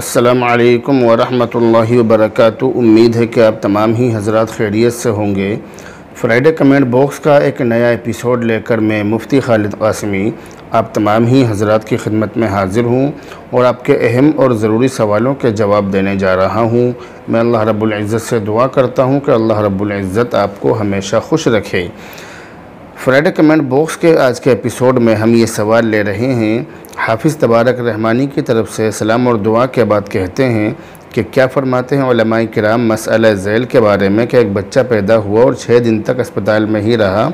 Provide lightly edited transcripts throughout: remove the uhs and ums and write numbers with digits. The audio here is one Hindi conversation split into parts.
अस्सलामु अलैकुम वरहमतुल्लाहि वबरकातुहू। उम्मीद है कि आप तमाम ही हज़रात खैरियत से होंगे। फ्राइडे कमेंट बॉक्स का एक नया एपिसोड लेकर मैं मुफ्ती खालिद कासमी आप तमाम ही हज़रात की खिदमत में हाज़िर हूँ और आपके अहम और ज़रूरी सवालों के जवाब देने जा रहा हूँ। मैं अल्लाह रब्बुल इज़्ज़त से दुआ करता हूँ कि अल्लाह रब्बुल इज़्ज़त आपको हमेशा खुश रखे। फ्राइडे कमेंट बॉक्स के आज के एपिसोड में हम ये सवाल ले रहे हैं। हाफिज़ तबारक रहमानी की तरफ से सलाम और दुआ के बाद कहते हैं कि क्या फ़रमाते हैं उलमाए किराम मसअला ज़ैल के बारे में कि एक बच्चा पैदा हुआ और 6 दिन तक अस्पताल में ही रहा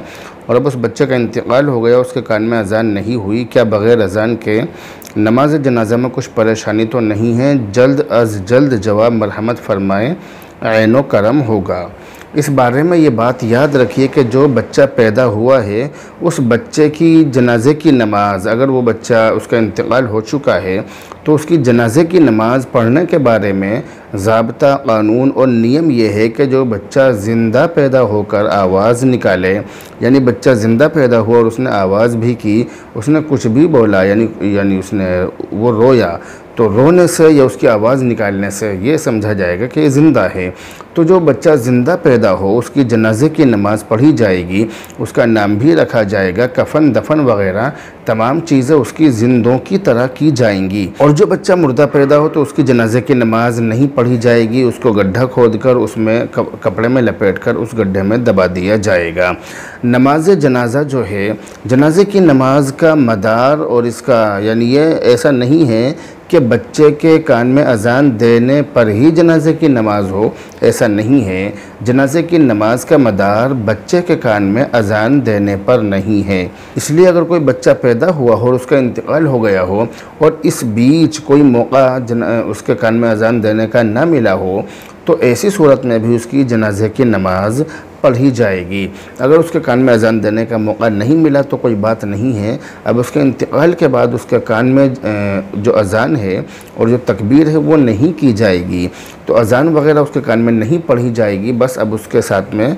और अब उस बच्चे का इंतकाल हो गया, उसके कान में अज़ान नहीं हुई। क्या बग़ैर अज़ान के नमाज जनाजा में कुछ परेशानी तो नहीं है? जल्द अज़ जल्द जवाब मरहमत फ़रमाएँ, ऐनो करम होगा। इस बारे में ये बात याद रखिए कि जो बच्चा पैदा हुआ है उस बच्चे की जनाजे की नमाज़, अगर वो बच्चा उसका इंतकाल हो चुका है तो उसकी जनाजे की नमाज़ पढ़ने के बारे में ज़ाब्ता, क़ानून और नियम ये है कि जो बच्चा ज़िंदा पैदा होकर आवाज़ निकाले, यानी बच्चा ज़िंदा पैदा हुआ और उसने आवाज़ भी की, उसने कुछ भी बोला, यानी उसने वो रोया, तो रोने से या उसकी आवाज़ निकालने से ये समझा जाएगा कि ये ज़िंदा है। तो जो बच्चा ज़िंदा पैदा हो उसकी जनाजे की नमाज़ पढ़ी जाएगी, उसका नाम भी रखा जाएगा, कफन दफन वग़ैरह तमाम चीज़ें उसकी ज़िंदों की तरह की जाएंगी। और जो बच्चा मुर्दा पैदा हो तो उसकी जनाजे की नमाज़ नहीं पढ़ी जाएगी, उसको गड्ढा खोदकर उसमें कपड़े में लपेटकर उस गड्ढे में दबा दिया जाएगा। नमाज जनाजा जो है, जनाजे की नमाज का मदार और इसका यानी ये ऐसा नहीं है कि बच्चे के कान में अज़ान देने पर ही जनाजे की नमाज़ हो, ऐसा नहीं है। जनाजे की नमाज का मदार बच्चे के कान में अज़ान देने पर नहीं है। इसलिए अगर कोई बच्चा पैदा हुआ हो और उसका इंतकाल हो गया हो और इस बीच कोई मौका उसके कान में अज़ान देने का ना मिला हो तो ऐसी सूरत में भी उसकी जनाजे की नमाज़ पढ़ी जाएगी। अगर उसके कान में अज़ान देने का मौका नहीं मिला तो कोई बात नहीं है। अब उसके इंतकाल के बाद उसके कान में जो अज़ान है और जो तकबीर है वो नहीं की जाएगी, तो अज़ान वग़ैरह उसके कान में नहीं पढ़ी जाएगी। बस अब उसके साथ में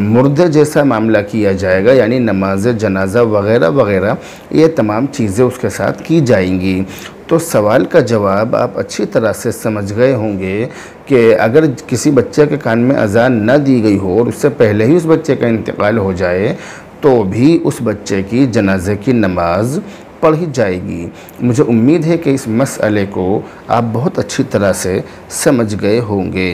मुर्दे जैसा मामला किया जाएगा, यानी नमाज जनाजा वग़ैरह वग़ैरह ये तमाम चीज़ें उसके साथ की जाएंगी। तो सवाल का जवाब आप अच्छी तरह से समझ गए होंगे कि अगर किसी बच्चे के कान में अज़ान न दी गई हो और उससे पहले ही उस बच्चे का इंतकाल हो जाए तो भी उस बच्चे की जनाजे की नमाज़ पढ़ी जाएगी। मुझे उम्मीद है कि इस मसले को आप बहुत अच्छी तरह से समझ गए होंगे।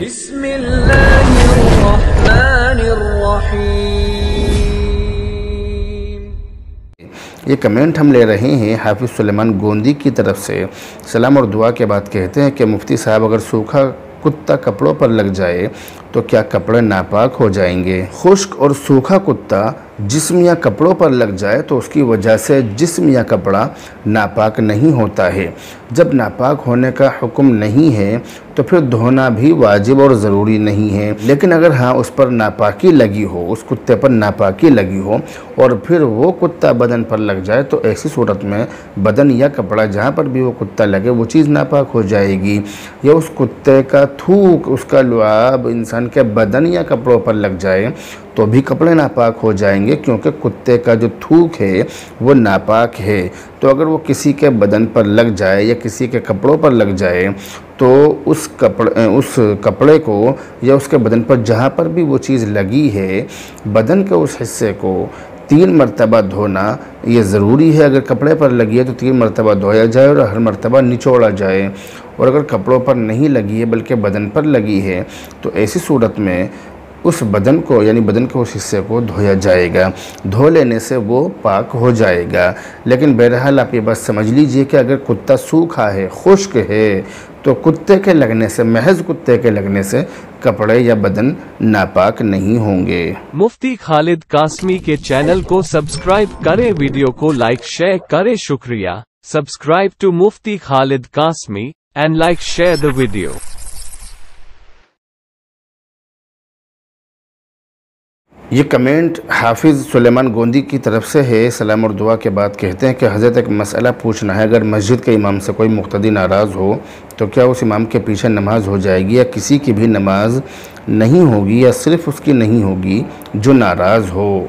ये कमेंट हम ले रहे हैं हाफिज़ सुलेमान गोंदी की तरफ से। सलाम और दुआ के बाद कहते हैं कि मुफ्ती साहब, अगर सूखा कुत्ता कपड़ों पर लग जाए तो क्या कपड़े नापाक हो जाएंगे? खुश्क और सूखा कुत्ता जिस्म या कपड़ों पर लग जाए तो उसकी वजह से जिस्म या कपड़ा नापाक नहीं होता है। जब नापाक होने का हुक्म नहीं है तो फिर धोना भी वाजिब और ज़रूरी नहीं है। लेकिन अगर हाँ उस पर नापाकी लगी हो, उस कुत्ते पर नापाकी लगी हो और फिर वो कुत्ता बदन पर लग जाए तो ऐसी सूरत में बदन या कपड़ा जहाँ पर भी वो कुत्ता लगे वो चीज़ नापाक हो जाएगी। या उस कुत्ते का थूक, उसका लुआब इंसान के बदन या कपड़ों पर लग जाए तो भी कपड़े नापाक हो जाएंगे, क्योंकि कुत्ते का जो थूक है वो नापाक है। तो अगर वो किसी के बदन पर लग जाए या किसी के कपड़ों पर लग जाए तो उस कपड़े को या उसके बदन पर जहाँ पर भी वो चीज़ लगी है, बदन के उस हिस्से को 3 मरतबा धोना ये ज़रूरी है। अगर कपड़े पर लगी है तो 3 मरतबा धोया जाए और हर मरतबा निचोड़ा जाए। और अगर कपड़ों पर नहीं लगी है बल्कि बदन पर लगी है तो ऐसी सूरत में उस बदन को यानी बदन के उस हिस्से को धोया जाएगा। धो लेने से वो पाक हो जाएगा। लेकिन बहरहाल आप ये बात समझ लीजिए कि अगर कुत्ता सूखा है, खुश्क है, तो कुत्ते के लगने से, महज कुत्ते के लगने से कपड़े या बदन नापाक नहीं होंगे। मुफ्ती खालिद कासमी के चैनल को सब्सक्राइब करें, वीडियो को लाइक शेयर करें। शुक्रिया। Subscribe to Mufti Khalid Qasmi and like share the video. ये कमेंट हाफिज़ सुलेमान गोंदी की तरफ से है। सलाम और दुआ के बाद कहते हैं कि हज़रत एक मसला पूछना है, अगर मस्जिद के इमाम से कोई मुक़्तदी नाराज़ हो तो क्या उस इमाम के पीछे नमाज हो जाएगी या किसी की भी नमाज नहीं होगी या सिर्फ़ उसकी नहीं होगी जो नाराज़ हो?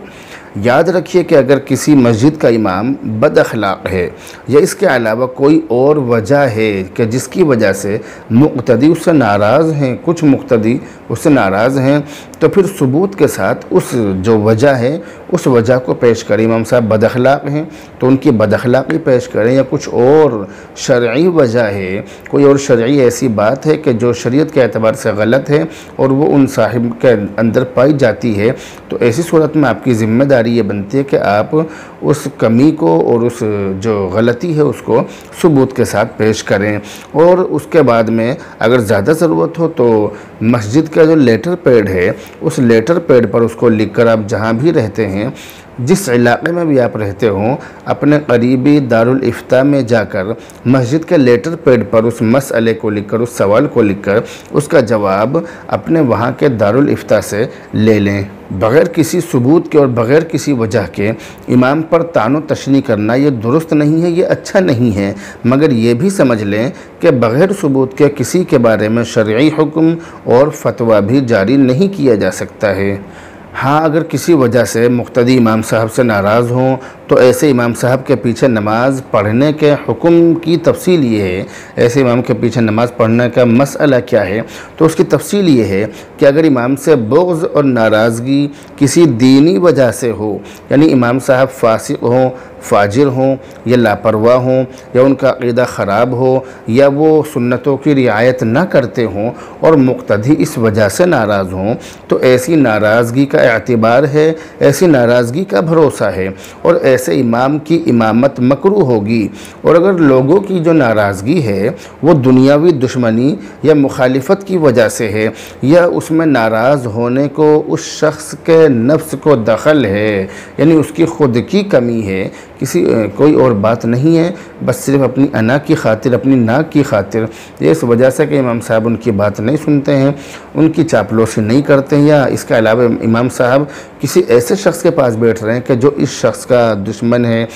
याद रखिए कि अगर किसी मस्जिद का इमाम बद अखलाक है या इसके अलावा कोई और वजह है कि जिसकी वजह से मुक़्तदी उससे नाराज़ हैं, कुछ मुक़्तदी उससे नाराज़ हैं, तो फिर सबूत के साथ उस जो वजह है उस वजह को पेश करें। इमाम साहब बद अखलाक हैं तो उनकी बद अखलाकी पेश करें, या कुछ और शरई वजह है, कोई और शरई ऐसी बात है कि जो शरीयत के एतबार से गलत है और वो उन साहिब के अंदर पाई जाती है, तो ऐसी सूरत में आपकी ज़िम्मेदारी ये बनती है कि आप उस कमी को और उस जो गलती है उसको सबूत के साथ पेश करें। और उसके बाद में अगर ज़्यादा ज़रूरत हो तो मस्जिद का जो लेटर पैड है उस लेटर पैड पर उसको लिखकर आप जहाँ भी रहते हैं, जिस इलाक़े में भी आप रहते हों, अपने करीबी दारुल इफ्ता में जाकर मस्जिद के लेटर पैड पर उस मसले को लिखकर, उस सवाल को लिखकर उसका जवाब अपने वहाँ के दारुल इफ्ता से ले लें। बग़ैर किसी सबूत के और बग़ैर किसी वजह के इमाम पर तानो तशनी करना ये दुरुस्त नहीं है, ये अच्छा नहीं है। मगर ये भी समझ लें कि बग़ैर सबूत के किसी के बारे में शरई हुक्म और फतवा भी जारी नहीं किया जा सकता है। हाँ, अगर किसी वजह से मुक़्तदी इमाम साहब से नाराज़ हों तो ऐसे इमाम साहब के पीछे नमाज़ पढ़ने के हुक्म की तफसील ये है, ऐसे इमाम के पीछे नमाज़ पढ़ने का मसला क्या है, तो उसकी तफसील ये है कि अगर इमाम से बुग़्ज़ और नाराज़गी किसी दीनी वजह से हो, यानी इमाम साहब फासिक हों, फाजिर हों या लापरवाह हों या उनका अक़ीदा ख़राब हो या वो सुन्नतों की रियायत न करते हों और मुक़्तदी इस वजह से नाराज़ हों, तो ऐसी नाराज़गी का एतबार है, ऐसी नाराज़गी का भरोसा है और ऐसे इमाम की इमामत मकरूह होगी। और अगर लोगों की जो नाराज़गी है वो दुनियावी दुश्मनी या मुखालिफत की वजह से है या उसमें नाराज़ होने को उस शख्स के नफ्स को दखल है, यानी उसकी ख़ुद की कमी है, किसी कोई और बात नहीं है, बस सिर्फ अपनी अना की खातिर, अपनी नाक की खातिर, ये इस वजह से कि इमाम साहब उनकी बात नहीं सुनते हैं, उनकी चापलूसी नहीं करते हैं, या इसके अलावा इमाम साहब किसी ऐसे शख्स के पास बैठ रहे हैं कि जो इस शख्स का दुश्मन है,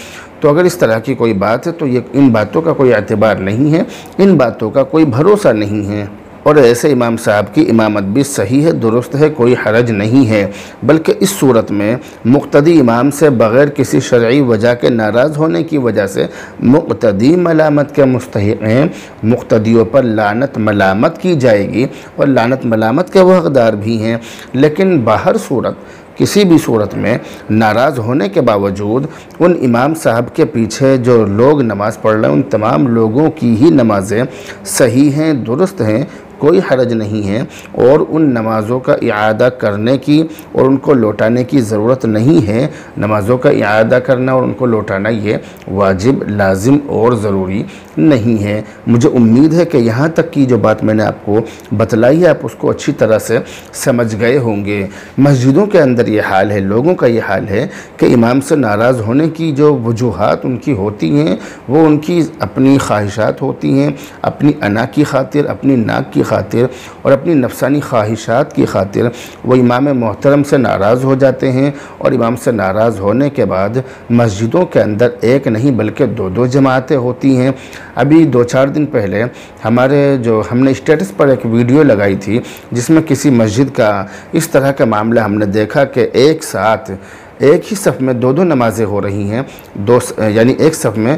तो अगर इस तरह की कोई बात है तो ये इन बातों का कोई एतबार नहीं है, इन बातों का कोई भरोसा नहीं है। और ऐसे इमाम साहब की इमामत भी सही है, दुरुस्त है, कोई हरज नहीं है। बल्कि इस सूरत में मुक़्तदी इमाम से बग़ैर किसी शरई वजह के नाराज़ होने की वजह से मुक़्तदी मलामत के मुस्तहिक़ हैं, मुक़्तदियों पर लानत मलामत की जाएगी और लानत मलामत के वो हक़दार भी हैं। लेकिन बाहर सूरत किसी भी सूरत में नाराज़ होने के बावजूद उन इमाम साहब के पीछे जो लोग नमाज़ पढ़ रहे हैं उन तमाम लोगों की ही नमाज़ें सही हैं, दुरुस्त हैं, कोई हरज नहीं है और उन नमाज़ों का इआदा करने की और उनको लौटाने की ज़रूरत नहीं है। नमाज़ों का इआदा करना और उनको लौटाना ये वाजिब, लाजिम और ज़रूरी नहीं है। मुझे उम्मीद है कि यहाँ तक की जो बात मैंने आपको बतलाई है आप उसको अच्छी तरह से समझ गए होंगे। मस्जिदों के अंदर ये हाल है, लोगों का ये हाल है कि इमाम से नाराज़ होने की जो वजूहात उनकी होती हैं वो उनकी अपनी ख्वाहिशात होती हैं, अपनी अना की खातिर, अपनी नाक की खातिर और अपनी नफसानी ख्वाहिशात की खातिर वो इमाम मोहतरम से नाराज़ हो जाते हैं। और इमाम से नाराज़ होने के बाद मस्जिदों के अंदर एक नहीं बल्कि दो दो जमातें होती हैं। अभी 2-4 दिन पहले हमने स्टेटस पर एक वीडियो लगाई थी जिसमें किसी मस्जिद का इस तरह का मामला हमने देखा कि एक साथ एक ही सफ़ में दो नमाज़ें हो रही हैं, यानी एक सफ़ में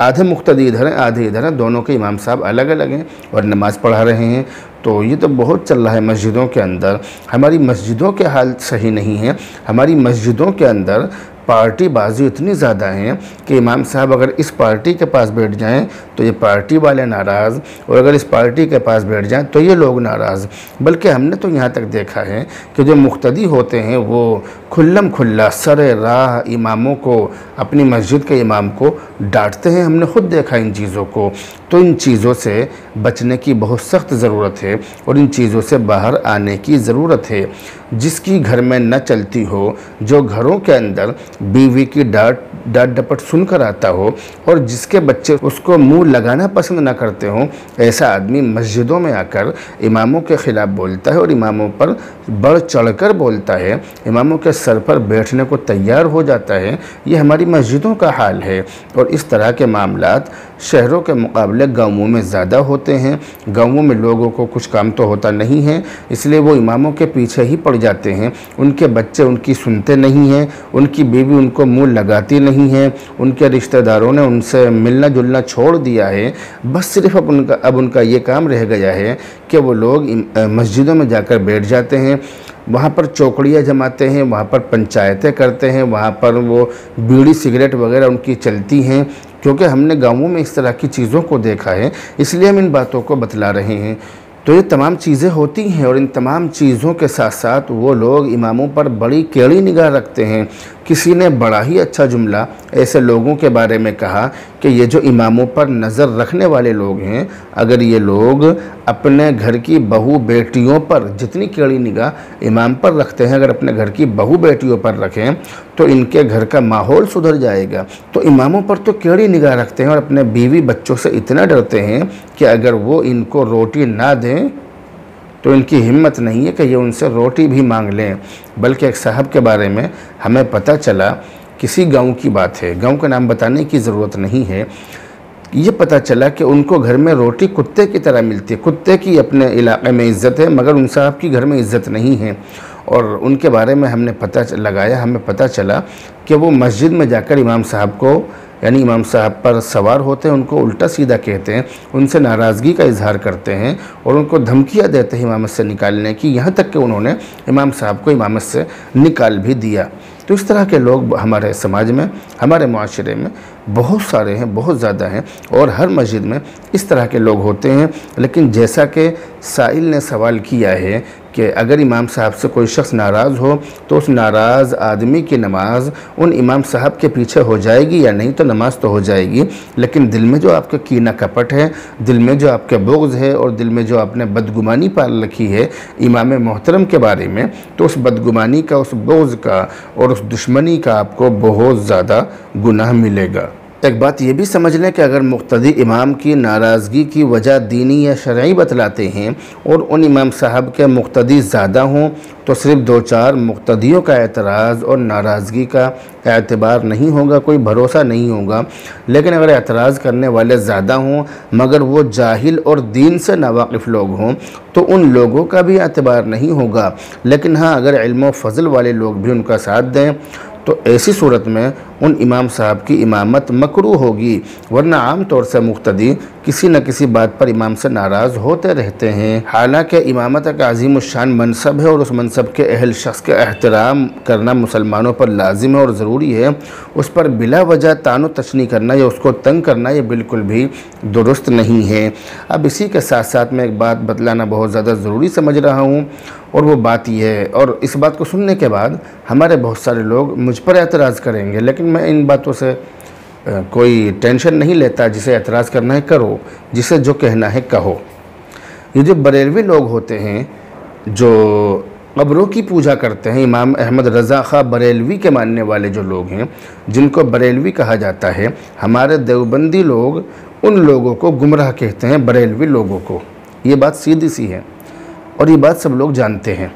आधे मुक़्तदी इधर हैं, आधे इधर हैं, दोनों के इमाम साहब अलग अलग हैं और नमाज़ पढ़ा रहे हैं। तो ये तो बहुत चल रहा है मस्जिदों के अंदर। हमारी मस्जिदों के हाल सही नहीं है। हमारी मस्जिदों के अंदर पार्टी बाजी इतनी ज़्यादा हैं कि इमाम साहब अगर इस पार्टी के पास बैठ जाएं तो ये पार्टी वाले नाराज़, और अगर इस पार्टी के पास बैठ जाएं तो ये लोग नाराज़। बल्कि हमने तो यहाँ तक देखा है कि जो मुक़्तदी होते हैं वो खुल्लम खुल्ला सरे राह इमामों को, अपनी मस्जिद के इमाम को डांटते हैं। हमने ख़ुद देखा इन चीज़ों को। तो इन चीज़ों से बचने की बहुत सख्त ज़रूरत है और इन चीज़ों से बाहर आने की ज़रूरत है। जिसकी घर में न चलती हो, जो घरों के अंदर बीवी की डांट डपट सुनकर आता हो और जिसके बच्चे उसको मुंह लगाना पसंद न करते हों, ऐसा आदमी मस्जिदों में आकर इमामों के ख़िलाफ़ बोलता है और इमामों पर बढ़ चढ़कर बोलता है, इमामों के सर पर बैठने को तैयार हो जाता है। ये हमारी मस्जिदों का हाल है और इस तरह के मामलात शहरों के मुकाबले गाँवों में ज़्यादा होते होते हैं, गाँवों में लोगों को कुछ काम तो होता नहीं है, इसलिए वो इमामों के पीछे ही पड़ जाते हैं। उनके बच्चे उनकी सुनते नहीं हैं, उनकी बीवी उनको मुँह लगाती नहीं है, उनके रिश्तेदारों ने उनसे मिलना जुलना छोड़ दिया है। बस सिर्फ अब उनका ये काम रह गया है कि वो लोग मस्जिदों में जाकर बैठ जाते हैं, वहाँ पर चौकड़ियाँ जमाते हैं, वहाँ पर पंचायतें करते हैं, वहाँ पर वो बीड़ी सिगरेट वगैरह उनकी चलती हैं। क्योंकि हमने गाँवों में इस तरह की चीज़ों को देखा है, इसलिए हम इन बातों को बतला रहे हैं। तो ये तमाम चीज़ें होती हैं और इन तमाम चीज़ों के साथ साथ वो लोग इमामों पर बड़ी टेढ़ी निगाह रखते हैं। किसी ने बड़ा ही अच्छा जुमला ऐसे लोगों के बारे में कहा कि ये जो इमामों पर नज़र रखने वाले लोग हैं, अगर ये लोग अपने घर की बहू बेटियों पर जितनी टेढ़ी निगाह इमाम पर रखते हैं, अगर अपने घर की बहू बेटियों पर रखें तो इनके घर का माहौल सुधर जाएगा। तो इमामों पर तो टेढ़ी निगाह रखते हैं और अपने बीवी बच्चों से इतना डरते हैं कि अगर वो इनको रोटी ना दें तो इनकी हिम्मत नहीं है कि ये उनसे रोटी भी मांग लें। बल्कि एक साहब के बारे में हमें पता चला, किसी गांव की बात है, गांव का नाम बताने की ज़रूरत नहीं है, ये पता चला कि उनको घर में रोटी कुत्ते की तरह मिलती है। कुत्ते की अपने इलाके में इज़्ज़त है, मगर उन साहब की घर में इज़्ज़त नहीं है। और उनके बारे में हमने पता लगाया, हमें पता चला कि वो मस्जिद में जाकर इमाम साहब को, यानी इमाम साहब पर सवार होते हैं, उनको उल्टा सीधा कहते हैं, उनसे नाराज़गी का इजहार करते हैं और उनको धमकियां देते हैं इमामत से निकालने की, यहाँ तक कि उन्होंने इमाम साहब को इमामत से निकाल भी दिया। तो इस तरह के लोग हमारे समाज में, हमारे माशरे में बहुत सारे हैं, बहुत ज़्यादा हैं और हर मस्जिद में इस तरह के लोग होते हैं। लेकिन जैसा कि साइल ने सवाल किया है कि अगर इमाम साहब से कोई शख्स नाराज़ हो तो उस नाराज़ आदमी की नमाज उन इमाम साहब के पीछे हो जाएगी या नहीं, तो नमाज तो हो जाएगी, लेकिन दिल में जो आपका कीना कपट है, दिल में जो आपके बुग़्ज़ है और दिल में जो आपने बदगुमानी पाल रखी है इमाम मोहतरम के बारे में, तो उस बदगुमानी का, उस बुग़्ज़ का और उस दुश्मनी का आपको बहुत ज़्यादा गुनाह मिलेगा। एक बात ये भी समझ लें कि अगर मुक़्तदी इमाम की नाराज़गी की वजह दीनी या शरई बतलाते हैं और उन इमाम साहब के मुक़्तदी ज़्यादा हों तो सिर्फ 2-4 मुक़्तदियों का एतराज़ और नाराज़गी का एतबार नहीं होगा, कोई भरोसा नहीं होगा। लेकिन अगर एतराज़ करने वाले ज़्यादा हों मगर वो जाहिल और दीन से नावाकिफ़ लोग हों तो उन लोगों का भी एतबार नहीं होगा। लेकिन हाँ, अगर इल्म व फ़ज़ल वाले लोग भी उनका साथ दें तो ऐसी सूरत में उन इमाम साहब की इमामत मकरूह होगी, वरना आम तौर से मुक़्तदी किसी न किसी बात पर इमाम से नाराज़ होते रहते हैं। हालांकि इमामत एक अज़ीम शान मनसब है और उस मनसब के अहल शख्स के एहतराम करना मुसलमानों पर लाजिम है और ज़रूरी है। उस पर बिला वजह तानो तशनी करना या उसको तंग करना ये बिल्कुल भी दुरुस्त नहीं है। अब इसी के साथ साथ मैं एक बात बतलाना बहुत ज़्यादा ज़रूरी समझ रहा हूँ और वो बात यह है, और इस बात को सुनने के बाद हमारे बहुत सारे लोग मुझ पर एतराज़ करेंगे, लेकिन मैं इन बातों से कोई टेंशन नहीं लेता। जिसे एतराज़ करना है करो, जिसे जो कहना है कहो। ये जो बरेलवी लोग होते हैं जो कब्रों की पूजा करते हैं, इमाम अहमद रज़ा ख़ा बरेलवी के मानने वाले जो लोग हैं जिनको बरेलवी कहा जाता है, हमारे देवबंदी लोग उन लोगों को गुमराह कहते हैं, बरेलवी लोगों को। ये बात सीधी सी है और ये बात सब लोग जानते हैं।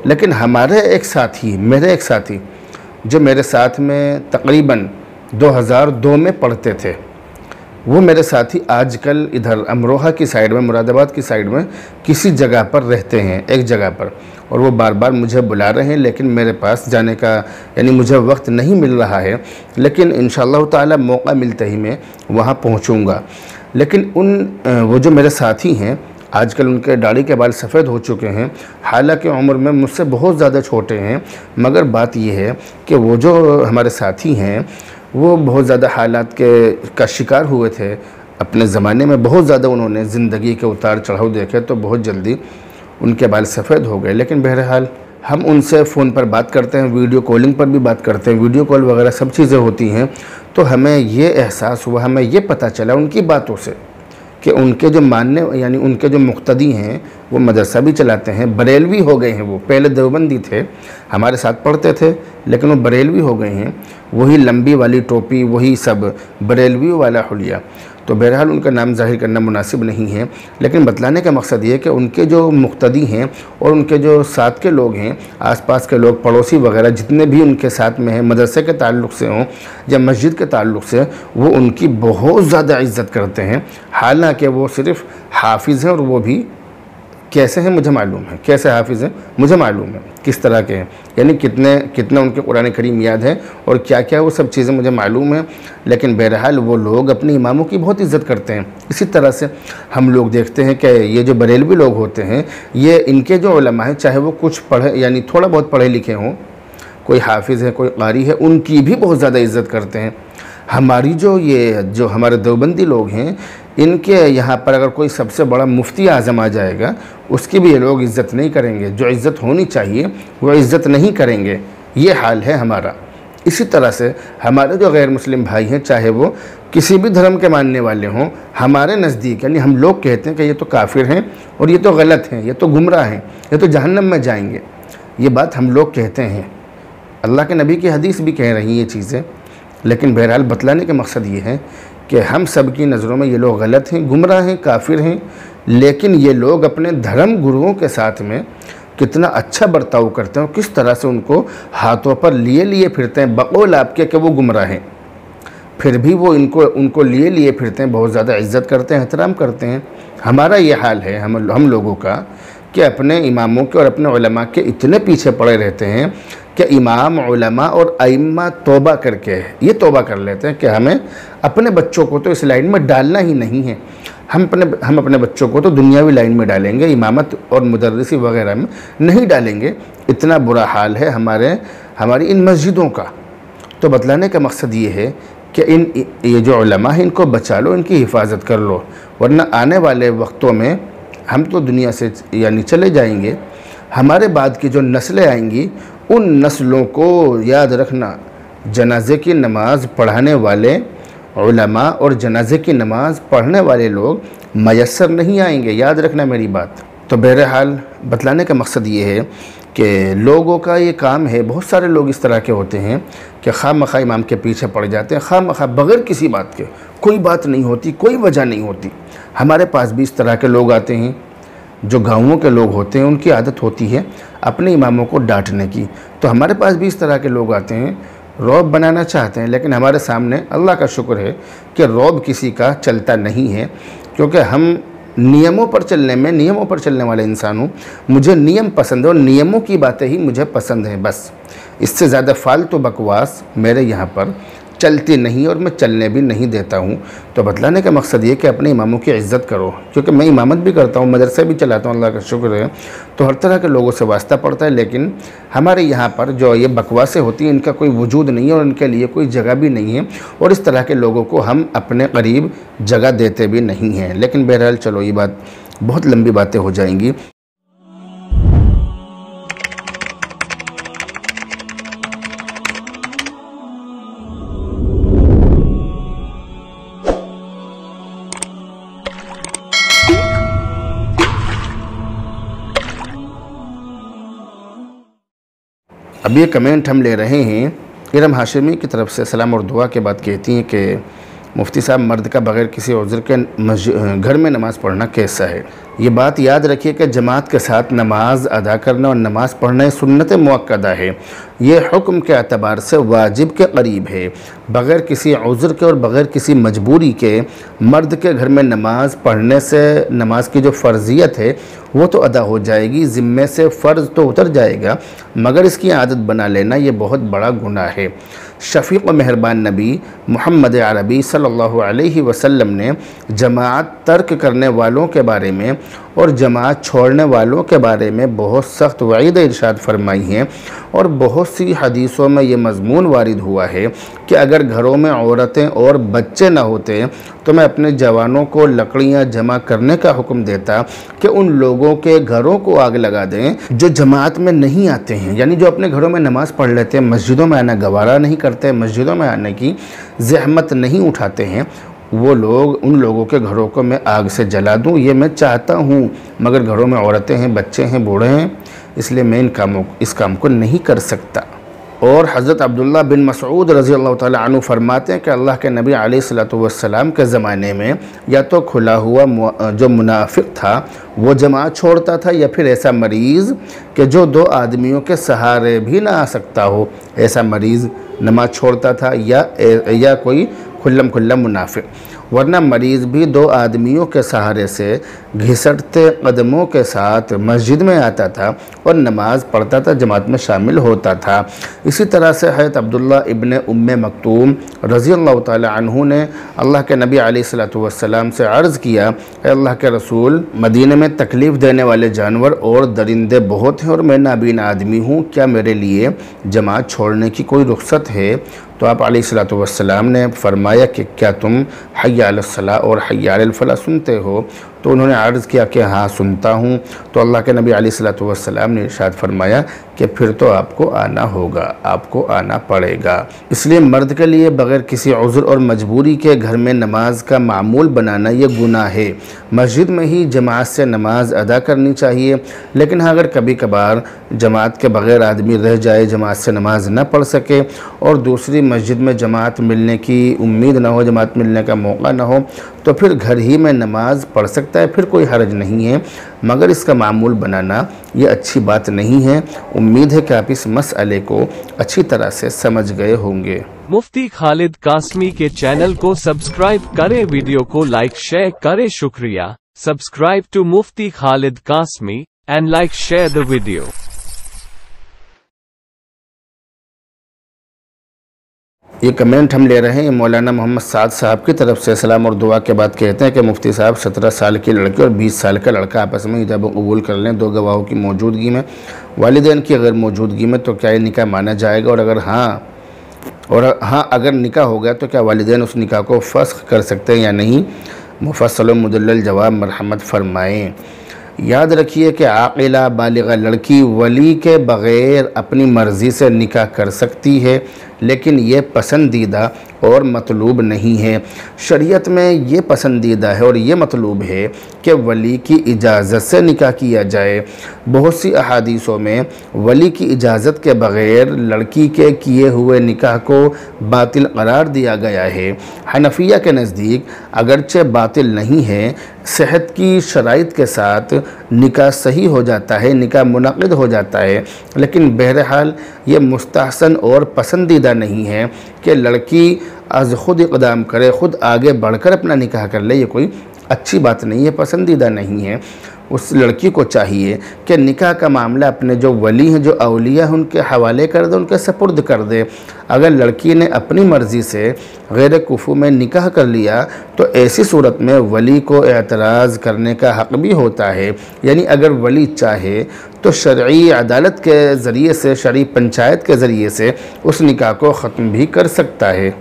लेकिन हमारे एक साथी, मेरे एक साथी जो मेरे साथ में तकरीबन 2002 में पढ़ते थे, वो मेरे साथी आजकल इधर अमरोहा की साइड में, मुरादाबाद की साइड में किसी जगह पर रहते हैं, एक जगह पर, और वो बार बार मुझे बुला रहे हैं, लेकिन मेरे पास जाने का यानी मुझे वक्त नहीं मिल रहा है। लेकिन इंशाअल्लाह ताला मौका मिलते ही मैं वहाँ पहुँचूँगा। लेकिन वो जो मेरे साथी हैं आजकल उनके दाढ़ी के बाल सफ़ेद हो चुके हैं, हालांकि उम्र में मुझसे बहुत ज़्यादा छोटे हैं, मगर बात यह है कि वो जो हमारे साथी हैं वो बहुत ज़्यादा हालात का शिकार हुए थे अपने ज़माने में। बहुत ज़्यादा उन्होंने ज़िंदगी के उतार चढ़ाव देखे तो बहुत जल्दी उनके बाल सफ़ेद हो गए। लेकिन बहरहाल हम उनसे फ़ोन पर बात करते हैं, वीडियो कॉलिंग पर भी बात करते हैं, वीडियो कॉल वगैरह सब चीज़ें होती हैं। तो हमें ये एहसास हुआ, हमें ये पता चला उनकी बातों से कि उनके जो मानने यानी उनके जो मुक़्तदी हैं वो मदरसा भी चलाते हैं, बरेलवी हो गए हैं। वो पहले देवबंदी थे, हमारे साथ पढ़ते थे, लेकिन वो बरेलवी हो गए हैं। वही लंबी वाली टोपी, वही सब बरेलवी वाला हुलिया। तो बहरहाल उनका नाम ज़ाहिर करना मुनासिब नहीं है, लेकिन बतलाने का मकसद ये है कि उनके जो मुक्तदी हैं और उनके जो साथ के लोग हैं, आसपास के लोग, पड़ोसी वगैरह जितने भी उनके साथ में हैं, मदरसे के ताल्लुक़ से हों या मस्जिद के ताल्लुक़ से, वो उनकी बहुत ज़्यादा इज़्ज़त करते हैं। हालांकि वो सिर्फ़ हाफिज़ हैं, और वो भी कैसे हैं मुझे मालूम है, कैसे हाफिज़ हैं मुझे मालूम है, किस तरह के हैं, यानी कितना उनके कुरान करीम याद है और क्या क्या वो सब चीज़ें मुझे मालूम है। लेकिन बहरहाल वो लोग अपने इमामों की बहुत इज़्ज़त करते हैं। इसी तरह से हम लोग देखते हैं कि ये जो बरेलवी लोग होते हैं, ये इनके जो उलमा हैं, चाहे वो कुछ पढ़े यानी थोड़ा बहुत पढ़े लिखे हों, कोई हाफिज़ है, कोई कारी है, उनकी भी बहुत ज़्यादा इज़्ज़त करते हैं। हमारी जो हमारे देवबंदी लोग हैं, इनके यहाँ पर अगर कोई सबसे बड़ा मुफ्ती आज़म आ जाएगा, उसकी भी ये लोग इज़्ज़त नहीं करेंगे। जो इज़्ज़त होनी चाहिए वो इज़्ज़त नहीं करेंगे। ये हाल है हमारा। इसी तरह से हमारे जो गैर मुस्लिम भाई हैं, चाहे वो किसी भी धर्म के मानने वाले हों, हमारे नज़दीक यानी हम लोग कहते हैं कि ये तो काफिर हैं और ये तो गलत हैं, ये तो गुमराह हैं, ये तो जहन्नम में जाएंगे। ये बात हम लोग कहते हैं, अल्लाह के नबी की हदीस भी कह रही हैं ये चीज़ें। लेकिन बहरहाल बतलाने का मकसद ये है कि हम सब की नज़रों में ये लोग गलत हैं, गुमराह हैं, काफिर हैं, लेकिन ये लोग अपने धर्म गुरुओं के साथ में कितना अच्छा बर्ताव करते हैं और किस तरह से उनको हाथों पर लिए फिरते हैं, बकौल आपके कि वो गुमराह हैं, फिर भी वो उनको लिए फिरते हैं, बहुत ज़्यादा इज़्ज़त करते हैं, एहतराम करते हैं। हमारा ये हाल है हम लोगों का कि अपने इमामों के और अपने उलमा के इतने पीछे पड़े रहते हैं कि इमाम, उलमा और अइम्मा तौबा करके ये तौबा कर लेते हैं कि हमें अपने बच्चों को तो इस लाइन में डालना ही नहीं है। हम अपने बच्चों को तो दुनियावी लाइन में डालेंगे, इमामत और मुदर्रिसी वगैरह में नहीं डालेंगे। इतना बुरा हाल है हमारी इन मस्जिदों का। तो बतलाने का मकसद ये है कि ये जो उलमा है, इनको बचा लो, इनकी हिफाजत कर लो, वरना आने वाले वक्तों में हम तो दुनिया से यानी चले जाएंगे। हमारे बाद की जो नस्लें आएंगी, उन नस्लों को याद रखना, जनाजे की नमाज़ पढ़ाने वाले उलमा और जनाजे की नमाज़ पढ़ने वाले लोग मयस्सर नहीं आएंगे, याद रखना मेरी बात। तो बहरहाल बतलाने का मकसद ये है कि लोगों का ये काम है, बहुत सारे लोग इस तरह के होते हैं कि खामखा इमाम के पीछे पड़ जाते हैं, खामखा बग़ैर किसी बात के, कोई बात नहीं होती, कोई वजह नहीं होती। हमारे पास भी इस तरह के लोग आते हैं। जो गाँवों के लोग होते हैं, उनकी आदत होती है अपने इमामों को डांटने की। तो हमारे पास भी इस तरह के लोग आते हैं, रौब बनाना चाहते हैं, लेकिन हमारे सामने अल्लाह का शुक्र है कि रौब किसी का चलता नहीं है, क्योंकि हम नियमों पर चलने वाले इंसान हूँ। मुझे नियम पसंद है और नियमों की बातें ही मुझे पसंद हैं। बस इससे ज़्यादा फालतू बकवास मेरे यहाँ पर चलती नहीं और मैं चलने भी नहीं देता हूँ। तो बतलाने का मकसद ये कि अपने इमामों की इज़्ज़त करो, क्योंकि मैं इमामत भी करता हूँ, मदरसे भी चलाता हूँ, अल्लाह का शुक्र है। तो हर तरह के लोगों से वास्ता पड़ता है, लेकिन हमारे यहाँ पर जो ये बकवासें होती हैं, इनका कोई वजूद नहीं है और इनके लिए कोई जगह भी नहीं है, और इस तरह के लोगों को हम अपने करीब जगह देते भी नहीं हैं। लेकिन बहरहाल चलो, ये बात बहुत लंबी बातें हो जाएंगी। अब ये कमेंट हम ले रहे हैं इरम हाशिमी की तरफ से। सलाम और दुआ के बाद कहती हैं कि मुफ्ती साहब, मर्द का बग़ैर किसी उज़्र के घर में नमाज़ पढ़ना कैसा है? ये बात याद रखिए कि जमात के साथ नमाज अदा करना और नमाज़ पढ़ना सुन्नत मुअक्कदा है। ये हुक्म के अतबार से वाजिब के करीब है। बग़ैर किसी उज़्र के और बग़ैर किसी मजबूरी के मर्द के घर में नमाज़ पढ़ने से नमाज की जो फ़र्ज़ियत है वो तो अदा हो जाएगी, ज़िम्मे से फ़र्ज़ तो उतर जाएगा, मगर इसकी आदत बना लेना ये बहुत बड़ा गुनाह है। शफ़ीक़ व मेहरबान नबी मोहम्मद अरबी सल्लल्लाहु अलैहि वसल्लम ने जमात तर्क करने वालों के बारे में और जमात छोड़ने वालों के बारे में बहुत सख्त वईद इरशाद फरमाई हैं, और बहुत सी हदीसों में ये मज़मून वारिद हुआ है कि अगर घरों में औरतें और बच्चे न होते तो मैं अपने जवानों को लकड़ियाँ जमा करने का हुक्म देता कि उन लोगों के घरों को आग लगा दें जो जमात में नहीं आते हैं, यानी जो अपने घरों में नमाज़ पढ़ लेते हैं, मस्जिदों में आना गवारा नहीं करते, मस्जिदों में आने की ज़हमत नहीं उठाते हैं। वो लोग, उन लोगों के घरों को मैं आग से जला दूं, ये मैं चाहता हूँ, मगर घरों में औरतें हैं, बच्चे हैं, बूढ़े हैं, इसलिए मैं इस काम को नहीं कर सकता। और हज़रत अब्दुल्ला बिन मसऊद रज़ी अल्लाह ताला अन्हु फरमाते हैं कि अल्लाह के नबी अलैहिस्सलातु वस्सलाम के ज़माने में या तो खुला हुआ जो मुनाफिक था वो जमात छोड़ता था, या फिर ऐसा मरीज़ कि जो 2 आदमियों के सहारे भी ना आ सकता हो, ऐसा मरीज़ नमाज छोड़ता था, या कोई खुल्लम मुनाफिक। वरना मरीज़ भी 2 आदमियों के सहारे से घिसटते कदमों के साथ मस्जिद में आता था और नमाज़ पढ़ता था, जमात में शामिल होता था। इसी तरह से हज़रत अब्दुल्ला इब्ने उम्मे मक्तूम रज़ी अल्लाह ताला अन्हु ने अल्लाह के नबी अलैहिस्सलातु वस्सलाम से अर्ज़ किया, अल्लाह के रसूल, मदीने में तकलीफ़ देने वाले जानवर और दरिंदे बहुत हैं और मैं नाबीना आदमी हूँ, क्या मेरे लिए जमात छोड़ने की कोई रुख्सत है? तो आप अलैहिस्सलातु वस्सलाम ने फरमाया कि क्या तुम हय्या अलस्सलाह और हय्या अलल फलाह सुनते हो? तो उन्होंने अर्ज़ किया कि हाँ सुनता हूँ। तो अल्लाह के नबी अलैहिस्सलातु वस्सलाम ने इरशाद फरमाया कि फिर तो आपको आना होगा, आपको आना पड़ेगा। इसलिए मर्द के लिए बग़ैर किसी उज़्र और मजबूरी के घर में नमाज का मामूल बनाना ये गुनाह है। मस्जिद में ही जमात से नमाज अदा करनी चाहिए, लेकिन हाँ अगर कभी कभार जमात के बग़ैर आदमी रह जाए, जमात से नमाज न पढ़ सके और दूसरी मस्जिद में जमात मिलने की उम्मीद ना हो, जमात मिलने का मौका ना हो, तो फिर घर ही में नमाज पढ़ सकता है, फिर कोई हर्ज नहीं है। मगर इसका मामूल बनाना ये अच्छी बात नहीं है। उम्मीद है कि आप इस मसले को अच्छी तरह से समझ गए होंगे। मुफ्ती खालिद कासमी के चैनल को सब्सक्राइब करें, वीडियो को लाइक शेयर करें। शुक्रिया। Subscribe to Mufti Khalid Qasmi and like share the video. ये कमेंट हम ले रहे हैं मौलाना मोहम्मद साद साहब की तरफ से। सलाम और दुआ के बाद कहते हैं कि मुफ्ती साहब 17 साल की लड़की और 20 साल का लड़का आपस में हिजाब कबूल कर लें 2 गवाहों की मौजूदगी में, वालिदैन की अगर मौजूदगी में, तो क्या ये निकाह माना जाएगा? और हाँ अगर निकाह हो गया तो क्या वालिदैन उस निकाह को फस्ख कर सकते हैं या नहीं? मुफस्सल मुदल्लल जवाब मरहमत फरमाएँ। याद रखिए कि आक़िला बालिग़ा लड़की वली के बग़ैर अपनी मर्ज़ी से निकाह कर सकती है, लेकिन ये पसंदीदा और मतलूब नहीं है। शरीयत में ये पसंदीदा है और ये मतलूब है कि वली की इजाज़त से निकाह किया जाए। बहुत सी अहादीसों में वली की इजाज़त के बग़ैर लड़की के किए हुए निकाह को बातिल करार दिया गया है। हनफिया के नज़दीक अगरचे बातिल नहीं है, सेहत की शराइत के साथ निकाह सही हो जाता है, निकाह मुनक़िद हो जाता है, लेकिन बहरहाल ये मुस्तहसन और पसंदीदा नहीं है कि लड़की आज ख़ुद इक़दाम करे, ख़ुद आगे बढ़कर अपना निकाह कर ले। ये कोई अच्छी बात नहीं है, पसंदीदा नहीं है। उस लड़की को चाहिए कि निकाह का मामला अपने जो वली हैं, जो औलिया हैं, उनके हवाले कर दे, उनके सपुर्द कर दे। अगर लड़की ने अपनी मर्ज़ी से गैर कुफू में निकाह कर लिया तो ऐसी सूरत में वली को एतराज़ करने का हक़ भी होता है। यानी अगर वली चाहे तो शरई अदालत के ज़रिए से, शरई पंचायत के ज़रिए से उस निकाह को ख़त्म भी कर सकता है।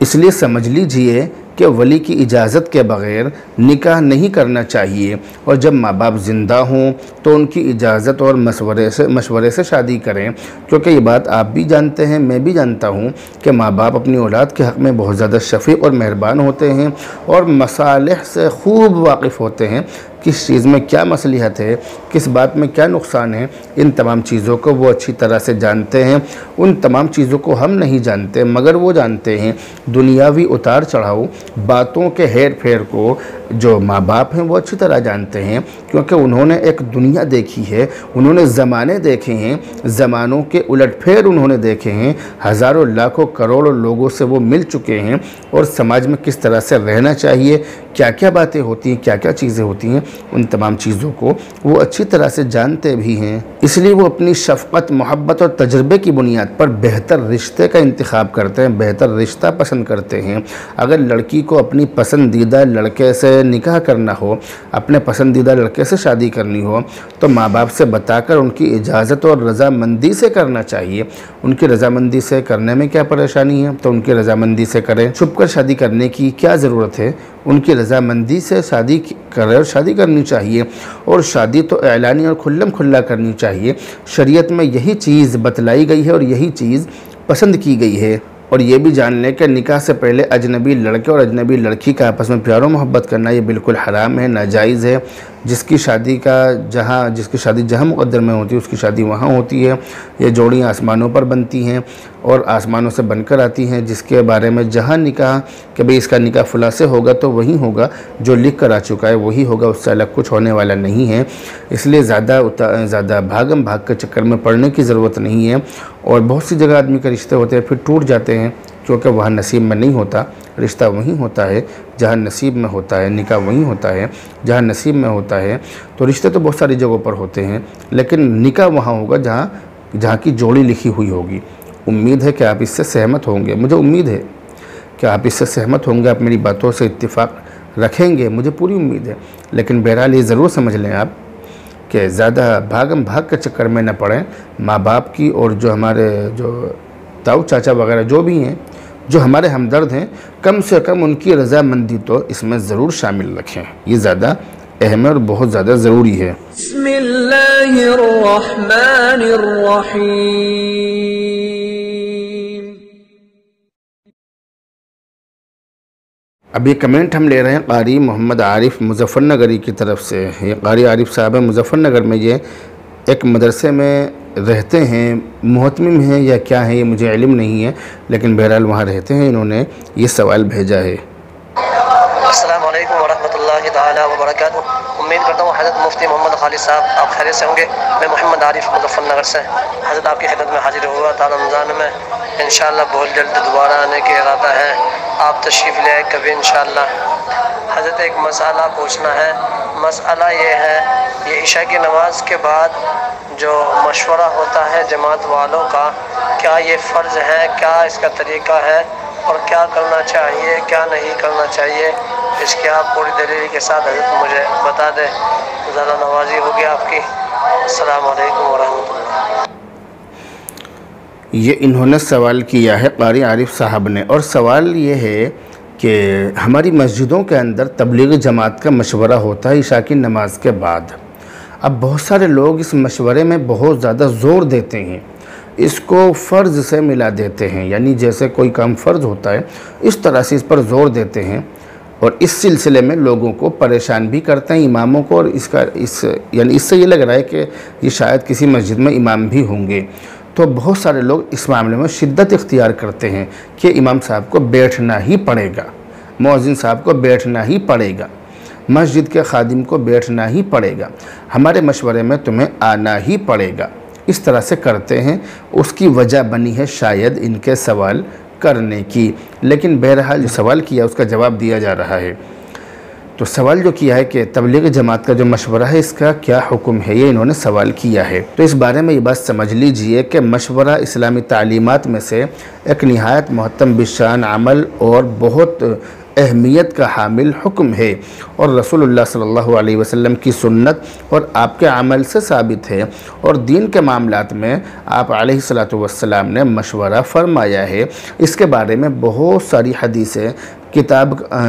इसलिए समझ लीजिए कि वली की इजाज़त के बग़ैर निकाह नहीं करना चाहिए, और जब माँ बाप ज़िंदा हों तो उनकी इजाज़त और मशवरे से शादी करें, क्योंकि ये बात आप भी जानते हैं, मैं भी जानता हूँ कि माँ बाप अपनी औलाद के हक़ में बहुत ज़्यादा शफ़ीक़ और मेहरबान होते हैं और मसालिह से खूब वाकिफ़ होते हैं। किस चीज़ में क्या मसलिहत है, किस बात में क्या नुकसान है, इन तमाम चीज़ों को वो अच्छी तरह से जानते हैं। उन तमाम चीज़ों को हम नहीं जानते, मगर वो जानते हैं। दुनियावी उतार चढ़ाव, बातों के हेर फेर को जो माँ बाप हैं वो अच्छी तरह जानते हैं, क्योंकि उन्होंने एक दुनिया देखी है, उन्होंने ज़माने देखे हैं, ज़मानों के उलटफेर उन्होंने देखे हैं, हज़ारों लाखों करोड़ों लोगों से वो मिल चुके हैं और समाज में किस तरह से रहना चाहिए, क्या क्या बातें होती हैं, क्या क्या चीज़ें होती हैं, उन तमाम चीज़ों को वो अच्छी तरह से जानते भी हैं। इसलिए वो अपनी शफ़क़त, मोहब्बत और तजर्बे की बुनियाद पर बेहतर रिश्ते का इंतखाब करते हैं, बेहतर रिश्ता पसंद करते हैं। अगर लड़की को अपनी पसंदीदा लड़के से निकाह करना हो, अपने पसंदीदा लड़के से शादी करनी हो, तो माँ बाप से बताकर उनकी इजाज़त और रज़ामंदी से करना चाहिए। उनकी रज़ामंदी से करने में क्या परेशानी है, तो उनकी रज़ामंदी से करें। छुपकर शादी करने की क्या ज़रूरत है? उनकी रज़ामंदी से शादी करें और शादी करनी चाहिए, और शादी तो ऐलानी और खुल्लम खुल्ला करनी चाहिए। शरीयत में यही चीज़ बतलाई गई है और यही चीज़ पसंद की गई है। और ये भी जान लें कि निकाह से पहले अजनबी लड़के और अजनबी लड़की का आपस में प्यार और मोहब्बत करना ये बिल्कुल हराम है, नाजायज़ है। जिसकी शादी जहाँ मुक़द्दर में होती है उसकी शादी वहाँ होती है। ये जोड़ियाँ आसमानों पर बनती हैं और आसमानों से बनकर आती हैं, जिसके बारे में जहाँ निकाह कि भाई इसका निकाह फलां से होगा तो वही होगा, जो लिख कर आ चुका है वही होगा, उससे अलग कुछ होने वाला नहीं है। इसलिए ज़्यादा भागम भाग के चक्कर में पड़ने की ज़रूरत नहीं है। और बहुत सी जगह आदमी के रिश्ते होते हैं फिर टूट जाते हैं, क्योंकि वहाँ नसीब में नहीं होता। रिश्ता वहीं होता है जहाँ नसीब में होता है, निकाह वहीं होता है जहाँ नसीब में होता है। तो रिश्ते तो बहुत सारी जगहों पर होते हैं, लेकिन निकाह वहाँ होगा जहाँ की जोड़ी लिखी हुई होगी। उम्मीद है कि आप इससे सहमत होंगे, मुझे उम्मीद है कि आप इससे सहमत होंगे, आप मेरी बातों से इत्तिफाक रखेंगे, मुझे पूरी उम्मीद है। लेकिन बहरहाल ये ज़रूर समझ लें आप कि ज़्यादा भागम भाग के चक्कर में न पड़ें। माँ बाप की और जो हमारे जो ताऊ चाचा वगैरह जो भी हैं, जो हमारे हमदर्द हैं, कम से कम उनकी रज़ामंदी तो इसमें ज़रूर शामिल रखें। ये ज़्यादा अहम और बहुत ज़्यादा ज़रूरी है। अब ये कमेंट हम ले रहे हैं कारी मोहम्मद आरिफ मुजफ्फरनगरी की तरफ से। ये कारी आरिफ साहब है, मुजफ्फरनगर में ये एक मदरसे में रहते हैं, मोहतमिम हैं या क्या है ये मुझे इल्म नहीं है, लेकिन बहरहाल वहाँ रहते हैं। इन्होंने ये सवाल भेजा है। अस्सलाम वालेकुम वरहमतुल्लाहि ताला व बरकातुहू। उम्मीद करता हूँ हज़रत मुफ्ती मोहम्मद खालिद साहब आप खैरियत से होंगे। मैं मोहम्मद आरिफ मुजफ्फरनगर से हज़रत आपकी खिदमत में हाजिर हुआ था रमज़ान में। इंशाअल्लाह बहुत जल्द दोबारा आने के इरादा है, आप तशरीफ़ ले आए कभी इंशाअल्लाह। हज़रत एक मसला पूछना है। मसला ये है, ये इशा की नमाज के बाद जो मशवरा होता है जमात वालों का, क्या ये फ़र्ज़ है, क्या इसका तरीक़ा है और क्या करना चाहिए क्या नहीं करना चाहिए, इसके आप पूरी दलील के साथ हज़रत मुझे बता दें, ज़्यादा नवाजी होगी आपकी। अस्सलाम वालेकुम वरहमतुल्लाह। ये इन्होंने सवाल किया है कारी आरिफ साहब ने, और सवाल ये है कि हमारी मस्जिदों के अंदर तबलीग जमात का मशवरा होता है इशा की नमाज के बाद। अब बहुत सारे लोग इस मशवरे में बहुत ज़्यादा ज़ोर देते हैं, इसको फ़र्ज़ से मिला देते हैं, यानी जैसे कोई काम फ़र्ज़ होता है इस तरह से इस पर ज़ोर देते हैं, और इस सिलसिले में लोगों को परेशान भी करते हैं, इमामों को। और यानी इससे ये लग रहा है कि ये शायद किसी मस्जिद में इमाम भी होंगे। तो बहुत सारे लोग इस मामले में शिद्दत इख्तियार करते हैं कि इमाम साहब को बैठना ही पड़ेगा, मुअज़्ज़िन साहब को बैठना ही पड़ेगा, मस्जिद के खादिम को बैठना ही पड़ेगा, हमारे मशवरे में तुम्हें आना ही पड़ेगा। इस तरह से करते हैं। उसकी वजह बनी है शायद इनके सवाल करने की, लेकिन बहरहाल जो सवाल किया उसका जवाब दिया जा रहा है। तो सवाल जो किया है कि तबलीग जमात का जो मशवरा है इसका क्या हुक्म है, ये इन्होंने सवाल किया है। तो इस बारे में ये बात समझ लीजिए कि मशवरा इस्लामी तालीमात में से एक निहायत मुहत्तम बिशान अमल और बहुत अहमियत का हामिल हुक्म है, और रसूलुल्लाह सल्लल्लाहु अलैहि वसल्लम की सुन्नत और आपके अमल से साबित है। और दीन के मामलात में आप अलैहिस्सलातु वस्सलाम ने मशवरा फरमाया है। इसके बारे में बहुत सारी हदीसें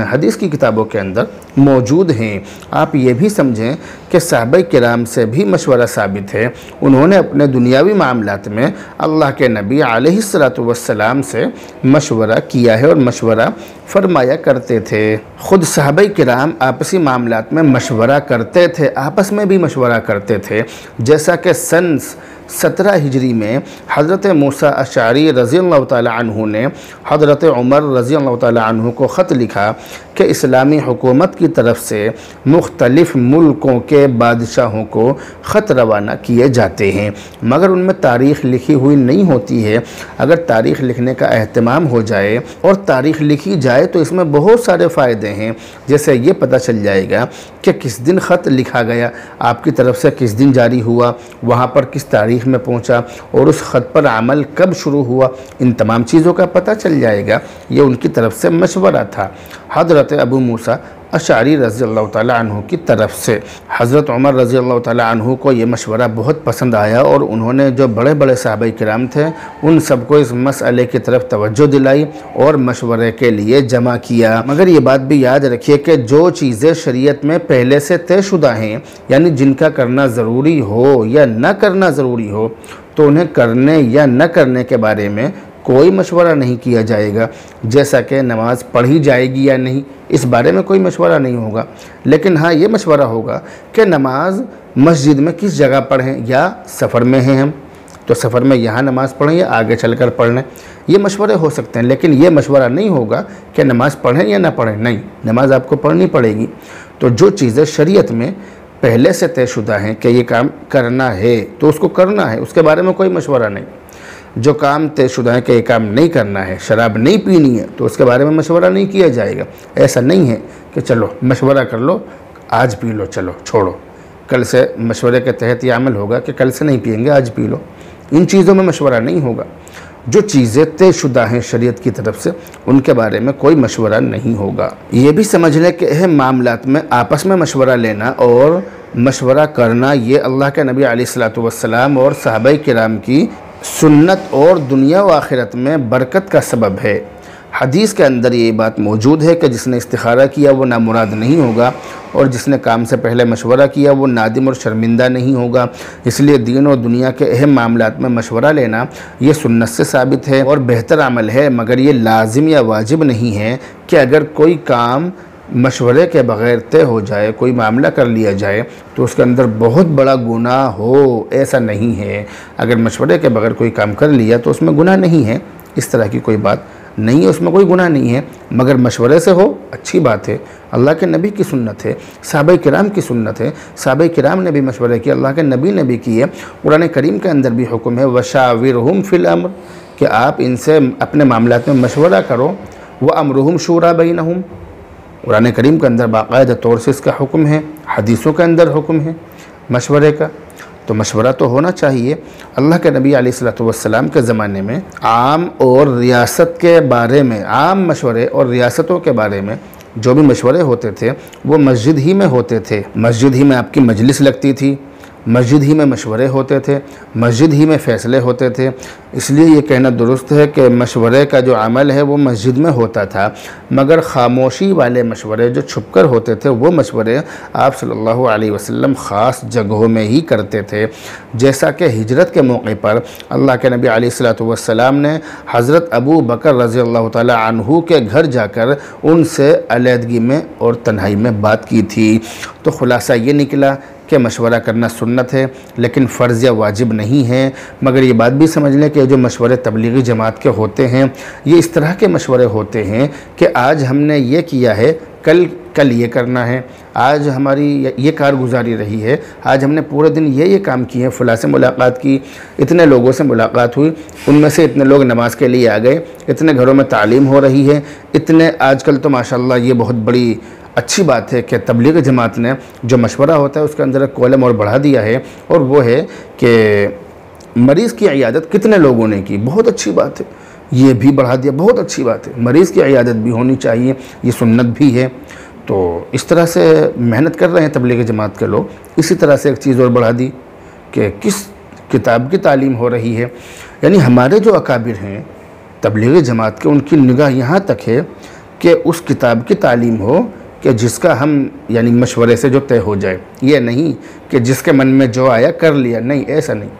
हदीस की किताबों के अंदर मौजूद हैं। आप ये भी समझें कि सहाबा किराम से भी मशवरा साबित है, उन्होंने अपने दुनियावी मामलात में अल्लाह के नबी अलैहिस्सलातु वस्सलाम से मशवरा किया है और मशवरा फरमाया करते थे। ख़ुद सहाबा किराम आपसी मामलात में मशवरा करते थे, आपस में भी मशवरा करते थे। जैसा कि सन 17 हिजरी में हज़रत मूसा अशअरी रज़ियल्लाहु ताला अन्हु ने हज़रत उमर रज़ियल्लाहु ताला अन्हु को ख़त लिखा कि इस्लामी हुकूमत की तरफ से मुख्तलिफ़ मुल्कों के बादशाहों को ख़त रवाना किए जाते हैं, मगर उनमें तारीख़ लिखी हुई नहीं होती है। अगर तारीख़ लिखने का अहतमाम हो जाए और तारीख़ लिखी जाए तो इसमें बहुत सारे फ़ायदे हैं। जैसे ये पता चल जाएगा कि किस दिन ख़त लिखा गया, आपकी तरफ से किस दिन जारी हुआ, वहाँ पर किस तारीख़ में पहुँचा, और उस ख़त पर अमल कब शुरू हुआ, इन तमाम चीज़ों का पता चल जाएगा। ये उनकी तरफ से मशवरा था हज़रत अबू मूसा अशअरी रज़ियल्लाहु ताला अन्हु की तरफ से। हज़रत उमर रज़ियल्लाहु ताला अन्हु को ये मशवरा बहुत पसंद आया और उन्होंने जो बड़े बड़े सहाबा किराम थे उन सबको इस मसले की तरफ तवज्जो दिलाई और मशवरे के लिए जमा किया। मगर ये बात भी याद रखिए कि जो चीज़ें शरीयत में पहले से तयशुदा हैं, यानी जिनका करना ज़रूरी हो या न करना ज़रूरी हो, तो उन्हें करने या न करने के बारे में कोई मशवरा नहीं किया जाएगा, जैसा कि नमाज़ पढ़ी जाएगी या नहीं इस बारे में कोई मशवरा नहीं होगा। लेकिन हाँ, ये मशवरा होगा कि नमाज मस्जिद में किस जगह पढ़ें, या सफ़र में हैं हम तो सफ़र में यहाँ नमाज़ पढ़ें या आगे चलकर पढ़ लें, ये मशवरे हो सकते हैं। लेकिन ये मशवरा नहीं होगा कि नमाज़ पढ़ें या ना पढ़ें, नहीं, नमाज़ आपको पढ़नी पड़ेगी। तो जो चीज़ें शरीयत में पहले से तयशुदा हैं कि ये काम करना है तो उसको करना है, उसके बारे में कोई मशवरा नहीं। जो काम तयशुदा है कि ये काम नहीं करना है, शराब नहीं पीनी है, तो उसके बारे में मशवरा नहीं किया जाएगा। ऐसा नहीं है कि चलो मशवरा कर लो, आज पी लो, चलो छोड़ो, कल से मशवरे के तहत ये अमल होगा कि कल से नहीं पिएंगे, आज पी लो। इन चीज़ों में मशवरा नहीं होगा। जो चीज़ें तयशुदा हैं शरीयत की तरफ से, उनके बारे में कोई मशवरा नहीं होगा। ये भी समझ लें कि अहम मामलात में आपस में मशवरा लेना और मशवरा करना, ये अल्लाह के नबी अलैहिस्सलातु वस्सलाम और सहाबाए किराम की सुन्नत और दुनिया व आखिरत में बरकत का सबब है। हदीस के अंदर ये बात मौजूद है कि जिसने इस्तिखारा किया वो नामुराद नहीं होगा, और जिसने काम से पहले मशवरा किया वो नादिम और शर्मिंदा नहीं होगा। इसलिए दीन और दुनिया के अहम मामलात में मशवरा लेना ये सुन्नत से साबित है और बेहतर अमल है, मगर ये लाजिम या वाजिब नहीं है कि अगर कोई काम मशवरे के बग़ैर तय हो जाए, कोई मामला कर लिया जाए तो उसके अंदर बहुत बड़ा गुनाह हो, ऐसा नहीं है। अगर मशवरे के बग़ैर कोई काम कर लिया तो उसमें गुनाह नहीं है, इस तरह की कोई बात नहीं है, उसमें कोई गुनाह नहीं है। मगर मशवरे से हो अच्छी बात है, अल्लाह के नबी की सुन्नत है, सहाबाए किराम की सुन्नत है। सहाबाए किराम ने भी मशवरे किया, अल्लाह के नबी ने भी किए। कुरान करीम के अंदर भी हुक्म है वशाविरहुम फिल अम्र, कि आप इनसे अपने मामलात में मशवरा करो। व अमरुहुम शूरा बैनहुम, कुरान करीम के अंदर बाकायदा तौर से इसका हुक्म है, हदीसों के अंदर हुक्म है मशवरे का। तो मशवरा तो होना चाहिए। अल्लाह के नबी अलैहिस्सलातु वस्सलाम के ज़माने में आम और रियासत के बारे में, आम मशवरे और रियासतों के बारे में जो भी मशवरे होते थे वो मस्जिद ही में होते थे। मस्जिद ही में आपकी मजलिस लगती थी, मस्जिद ही में मशवरे होते थे, मस्जिद ही में फ़ैसले होते थे। इसलिए ये कहना दुरुस्त है कि मशवरे का जो अमल है वो मस्जिद में होता था, मगर ख़ामोशी वाले मशवरे जो छुपकर होते थे वो मशवरे आप सल्लल्लाहु अलैहि वसल्लम ख़ास जगहों में ही करते थे। जैसा कि हिजरत के मौके पर अल्लाह के नबी अलैहिस्सलातु वस्सलाम ने हज़रत अबू बकर रज़ियल्लाहु ताला अन्हु के घर जाकर उनसे अलहदगी में और तन्हाई में बात की थी। तो ख़ुलासा ये निकला कि मशवरा करना सुन्नत है, लेकिन फ़र्ज़ या वाजिब नहीं है। मगर ये बात भी समझ लें कि जो मशवरे तबलीगी जमात के होते हैं ये इस तरह के मशवरे होते हैं कि आज हमने ये किया है, कल ये करना है, आज हमारी ये कारगुजारी रही है, आज हमने पूरे दिन ये काम किए, फ़लाँ से मुलाकात की, इतने लोगों से मुलाकात हुई, उनमें से इतने लोग नमाज के लिए आ गए, इतने घरों में तालीम हो रही है, इतने आजकल तो माशाअल्लाह ये बहुत बड़ी अच्छी बात है कि तबलीग जमात ने जो मशवरा होता है उसके अंदर एक कॉलम और बढ़ा दिया है, और वो है कि मरीज़ की इयादत कितने लोगों ने की। बहुत अच्छी बात है, ये भी बढ़ा दिया, बहुत अच्छी बात है। मरीज़ की इयादत भी होनी चाहिए, ये सुन्नत भी है। तो इस तरह से मेहनत कर रहे हैं तबलीग जमात के लोग। इसी तरह से एक चीज़ और बढ़ा दी कि किस किताब की तालीम हो रही है। यानी हमारे जो अकाबिर हैं तबलीग जमात के, उनकी निगाह यहाँ तक है कि उस किताब की तालीम हो कि जिसका हम यानी मशवरे से जो तय हो जाए, ये नहीं कि जिसके मन में जो आया कर लिया, नहीं, ऐसा नहीं।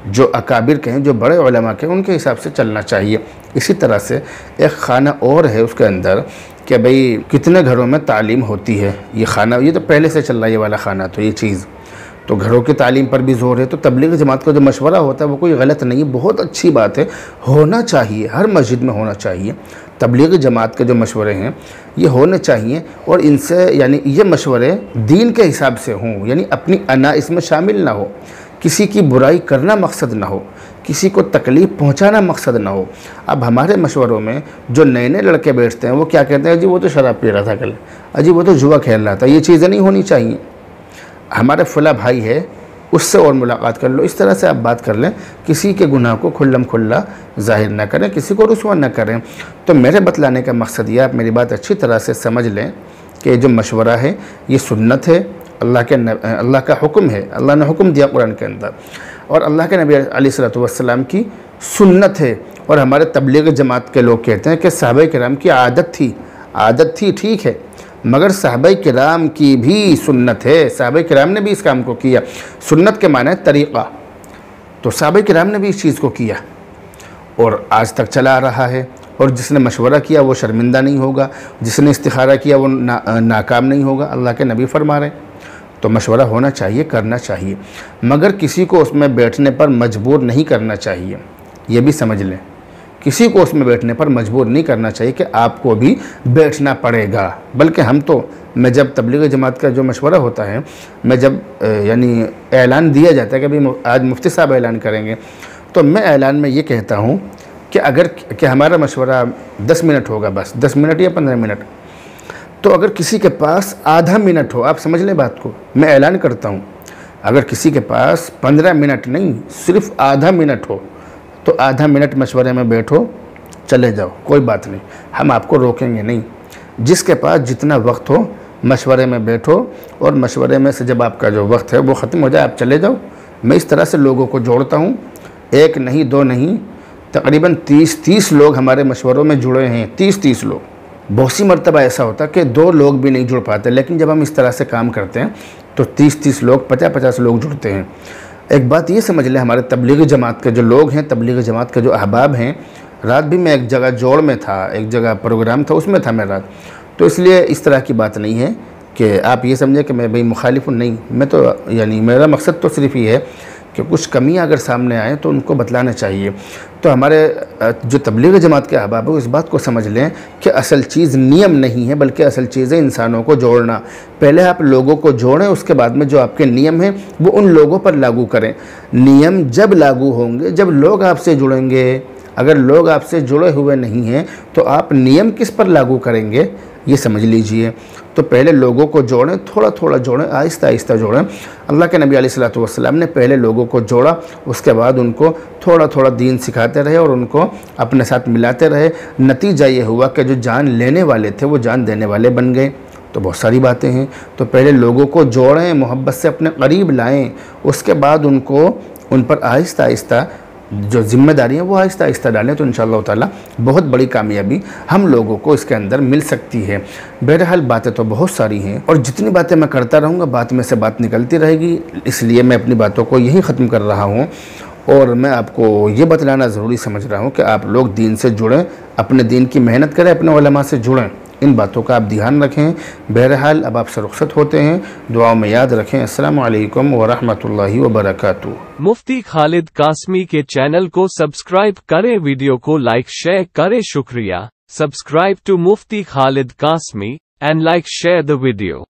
जो अकाबिर के हैं, जो बड़े उलमा के, उनके हिसाब से चलना चाहिए। इसी तरह से एक खाना और है उसके अंदर कि भाई कितने घरों में तालीम होती है। ये खाना, ये तो पहले से चल रहा है ये वाला खाना, तो ये चीज़ तो घरों की तालीम पर भी ज़ोर है। तो तबलीग जमात का जो मशवरा होता है वो कोई गलत नहीं है, बहुत अच्छी बात है, होना चाहिए, हर मस्जिद में होना चाहिए। तबलीग जमात के जो मशवरे हैं ये होने चाहिए, और इनसे यानी ये मशवरे दीन के हिसाब से हों, यानी अपनी अना इसमें शामिल ना हो, किसी की बुराई करना मकसद ना हो, किसी को तकलीफ़ पहुंचाना मकसद ना हो। अब हमारे मशवरों में जो नए नए लड़के बैठते हैं वो क्या कहते हैं, जी वो तो शराब पी रहा था कल, अजी वो तो जुआ खेल रहा था। ये चीज़ें नहीं होनी चाहिए। हमारे फला भाई है, उससे और मुलाकात कर लो, इस तरह से आप बात कर लें। किसी के गुनाह को खुल्लम खुल्ला ज़ाहिर ना करें, किसी को रुस्वा ना करें। तो मेरे बतलाने का मकसद ये, आप मेरी बात अच्छी तरह से समझ लें कि जो मशवरा है ये सुन्नत है, अल्लाह का हुक्म है, अल्लाह ने हुक्म दिया कुरान के अंदर, और अल्लाह के नबी अलैहिस्सलातु वस्सलाम की सुन्नत है। और हमारे तबलीग जमात के लोग कहते हैं कि सहाबाए किराम की आदत थी, ठीक है, मगर सहाबाए किराम की भी सुन्नत है, सहाबाए किराम ने भी इस काम को किया। सुन्नत के माने तरीक़ा, तो सहाबाए किराम ने भी इस चीज़ को किया। और आज तक चला आ रहा है। और जिसने मशवरा किया वो शर्मिंदा नहीं होगा, जिसने इस्तिखारा किया वो नाकाम नहीं होगा, अल्लाह के नबी फरमा रहे। तो मशवरा होना चाहिए, करना चाहिए, मगर किसी को उसमें बैठने पर मजबूर नहीं करना चाहिए। ये भी समझ लें, किसी को उसमें बैठने पर मजबूर नहीं करना चाहिए कि आपको भी बैठना पड़ेगा। बल्कि हम तो, मैं जब तबलीग जमात का जो मशवरा होता है, मैं जब यानी ऐलान दिया जाता है कि भाई आज मुफ्ती साहब ऐलान करेंगे, तो मैं ऐलान में ये कहता हूँ कि अगर कि हमारा मशवरा 10 मिनट होगा, बस 10 मिनट या 15 मिनट, तो अगर किसी के पास आधा मिनट हो, आप समझ लें बात को, मैं ऐलान करता हूँ, अगर किसी के पास 15 मिनट नहीं सिर्फ आधा मिनट हो तो आधा मिनट मशवरे में बैठो, चले जाओ, कोई बात नहीं, हम आपको रोकेंगे नहीं। जिसके पास जितना वक्त हो मशवरे में बैठो, और मशवरे में से जब आपका जो वक्त है वो ख़त्म हो जाए आप चले जाओ। मैं इस तरह से लोगों को जोड़ता हूँ, एक नहीं दो नहीं, तकरीबन 30 लोग हमारे मशवरों में जुड़े हैं, 30 लोग। बहुत सी मरतबा ऐसा होता कि 2 लोग भी नहीं जुड़ पाते, लेकिन जब हम इस तरह से काम करते हैं तो 30 लोग, 50 लोग जुड़ते हैं। एक बात ये समझ लें, हमारे तबलीगी जमात के जो लोग हैं, तबलीगी जमात के जो अहबाब हैं, रात भी मैं एक जगह जोड़ में था, एक जगह प्रोग्राम था, उसमें था मैं रात, तो इसलिए इस तरह की बात नहीं है कि आप ये समझें कि मैं भाई मुखालिफ हूँ, नहीं, मैं तो यानी मेरा मकसद तो सिर्फ ये है कि कुछ कमियां अगर सामने आए तो उनको बतलाना चाहिए। तो हमारे जो तबलीग जमात के अहबाब है इस बात को समझ लें कि असल चीज़ नियम नहीं है, बल्कि असल चीज़ है इंसानों को जोड़ना। पहले आप लोगों को जोड़ें, उसके बाद में जो आपके नियम हैं वो उन लोगों पर लागू करें। नियम जब लागू होंगे जब लोग आपसे जुड़ेंगे, अगर लोग आपसे जुड़े हुए नहीं हैं तो आप नियम किस पर लागू करेंगे, ये समझ लीजिए। तो पहले लोगों को जोड़ें, थोड़ा थोड़ा जोड़ें, आहिस्ता आहिस्ता जोड़ें। अल्लाह के नबी अलैहिस्सलातु वस्सलाम ने पहले लोगों को जोड़ा, उसके बाद उनको थोड़ा थोड़ा दीन सिखाते रहे और उनको अपने साथ मिलाते रहे। नतीजा ये हुआ कि जो जान लेने वाले थे वो जान देने वाले बन गए। तो बहुत सारी बातें हैं। तो पहले लोगों को जोड़ें, मोहब्बत से अपने करीब लाएँ, उसके बाद उनको उन पर आहिस्ता आहिस्ता जो जिम्मेदारी है वो आहिस्ता आहिस्ता डालें, तो इंशाअल्लाह ताला बहुत बड़ी कामयाबी हम लोगों को इसके अंदर मिल सकती है। बहरहाल बातें तो बहुत सारी हैं और जितनी बातें मैं करता रहूँगा बात में से बात निकलती रहेगी, इसलिए मैं अपनी बातों को यहीं ख़त्म कर रहा हूँ। और मैं आपको ये बतलाना ज़रूरी समझ रहा हूँ कि आप लोग दीन से जुड़ें, अपने दीन की मेहनत करें, अपने उलमा से जुड़ें, इन बातों का आप ध्यान रखें। बहरहाल अब आपसे रुखसत होते हैं, दुआओं में याद रखें। अस्सलामु अलैकुम व रहमतुल्लाहि व बरकातुहू। मुफ्ती खालिद कासमी के चैनल को सब्सक्राइब करें, वीडियो को लाइक शेयर करें। शुक्रिया। Subscribe to Mufti Khalid Qasmi and like share the video.